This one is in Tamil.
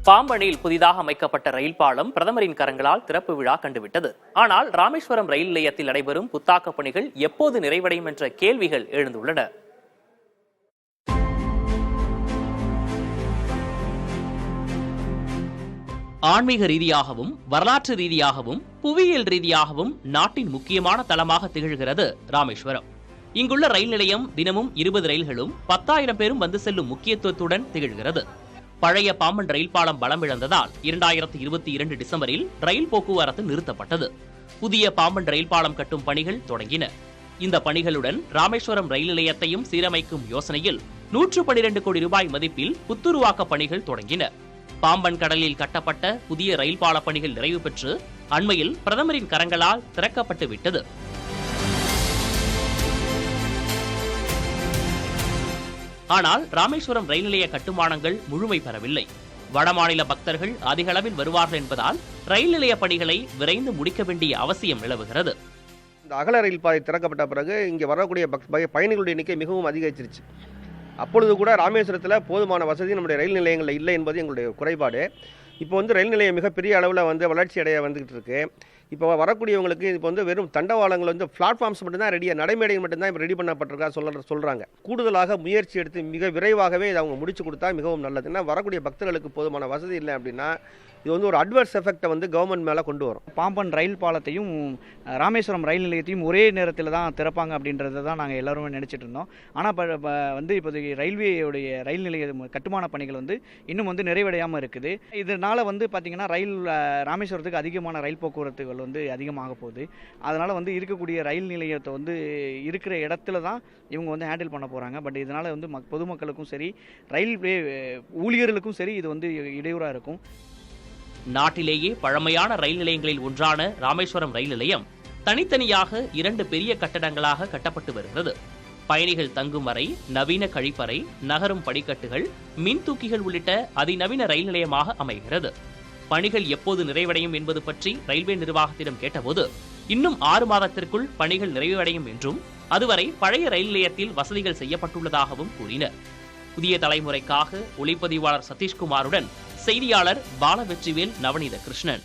பாம்பனில் புதிதாக அமைக்கப்பட்ட ரயில் பாலம் பிரதமரின் கரங்களால் திறப்பு விழா கண்டுவிட்டது. ஆனால் ராமேஸ்வரம் ரயில் நிலையத்தில் நடைபெறும் புத்தாக்க பணிகள் எப்போது நிறைவடையும் என்ற கேள்விகள் எழுந்துள்ளன. ஆன்மீக ரீதியாகவும் வரலாற்று ரீதியாகவும் புவியியல் ரீதியாகவும் நாட்டின் முக்கியமான தளமாக திகழ்கிறது ராமேஸ்வரம். இங்குள்ள ரயில் நிலையம் தினமும் 20 ரயில்களும் 10,000 பேரும் வந்து செல்லும் முக்கியத்துவத்துடன் திகழ்கிறது. பழைய பாம்பன் ரயில் பாலம் பலம் இழந்ததால் 2022 டிசம்பரில் ரயில் போக்குவரத்து நிறுத்தப்பட்டது. புதிய பாம்பன் ரயில் பாலம் கட்டும் பணிகள் தொடங்கின. இந்த பணிகளுடன் ராமேஸ்வரம் ரயில் நிலையத்தையும் சீரமைக்கும் யோசனையில் 112 கோடி ரூபாய் மதிப்பில் புத்துருவாக்க பணிகள் தொடங்கின. பாம்பன் கடலில் கட்டப்பட்ட புதிய ரயில் பால பணிகள் நிறைவு பெற்று அண்மையில் பிரதமரின் கரங்களால் திறக்கப்பட்டு விட்டது. ஆனால் ராமேஸ்வரம் ரயில் நிலைய கட்டுமானங்கள் முழுமை பெறவில்லை. வடமாநில பக்தர்கள் அதிக அளவில் வருவார்கள் என்பதால் ரயில் நிலைய பணிகளை விரைந்து முடிக்க வேண்டிய அவசியம் நிலவுகிறது. இந்த அகல ரயில் பாதை திறக்கப்பட்ட பிறகு இங்கே வரக்கூடிய பயணிகளுடைய எண்ணிக்கை மிகவும் அதிகரிச்சிருச்சு. அப்பொழுது கூட ராமேஸ்வரத்தில் போதுமான வசதி நம்முடைய ரயில் நிலையங்களில் இல்லை என்பது எங்களுடைய குறைபாடு. இப்போ ரயில் நிலையம் மிகப்பெரிய அளவில் வளர்ச்சி அடைய வந்துகிட்டு இருக்கு. இப்போ வரக்கூடியவங்களுக்கு இப்போ வெறும் தண்டவாளங்கள் பிளாட்ஃபார்ம்ஸ் மட்டும்தான் ரெடியாக, நடைமேடை மட்டும்தான் இப்போ ரெடி பண்ணப்பட்டிருக்கா சொல்கிறாங்க. கூடுதலாக முயற்சி எடுத்து மிக விரைவாகவே இதை அவங்க முடிச்சு கொடுத்தா மிகவும் நல்லது. ஏன்னா வரக்கூடிய பக்தர்களுக்கு போதுமான வசதி இல்லை அப்படின்னா இது ஒரு அட்வர்ஸ் எஃபெக்டை கவர்மெண்ட் மேலே கொண்டு வரும். பாம்பன் ரயில் பாலத்தையும் ராமேஸ்வரம் ரயில் நிலையத்தையும் ஒரே நேரத்தில் தான் திறப்பாங்க அப்படின்றத தான் நாங்கள் எல்லாருமே நினச்சிட்டு இருந்தோம். ஆனால் இப்போதைக்கு ரயில்வேயோடைய ரயில் நிலைய கட்டுமான பணிகள் இன்னும் நிறைவடையாமல் இருக்குது. இதனால் பார்த்திங்கன்னா ராமேஸ்வரத்துக்கு அதிகமான ரயில் போக்குவரத்துகள் அதிகமாக போகுது. அதனால் இருக்கக்கூடிய ரயில் நிலையத்தை இருக்கிற இடத்துல தான் இவங்க ஹேண்டில் பண்ண போகிறாங்க. பட் இதனால் பொதுமக்களுக்கும் சரி ரயில்வே ஊழியர்களுக்கும் சரி இது இடையூறாக இருக்கும். நாட்டிலேயே பழமையான ரயில் நிலையங்களில் ஒன்றான ராமேஸ்வரம் ரயில் நிலையம் தனித்தனியாக 2 பெரிய கட்டடங்களாக கட்டப்பட்டு வருகிறது. பயணிகள் தங்கும் அறை, நவீன கழிப்பறை, நகரும் படிக்கட்டுகள், மின் தூக்கிகள் உள்ளிட்ட அதிநவீன ரயில் நிலையமாக அமைகிறது. பணிகள் எப்போது நிறைவடையும் என்பது பற்றி ரயில்வே நிர்வாகத்திடம் கேட்டபோது இன்னும் 6 மாதத்திற்குள் பணிகள் நிறைவடையும் என்றும் அதுவரை பழைய ரயில் நிலையத்தில் வசதிகள் செய்யப்பட்டுள்ளதாகவும் கூறினர். புதிய தலைமுறைக்காக ஒளிப்பதிவாளர் சதீஷ்குமாருடன் செய்தியாளர் பாலவெற்றிவேல், நவநீத கிருஷ்ணன்.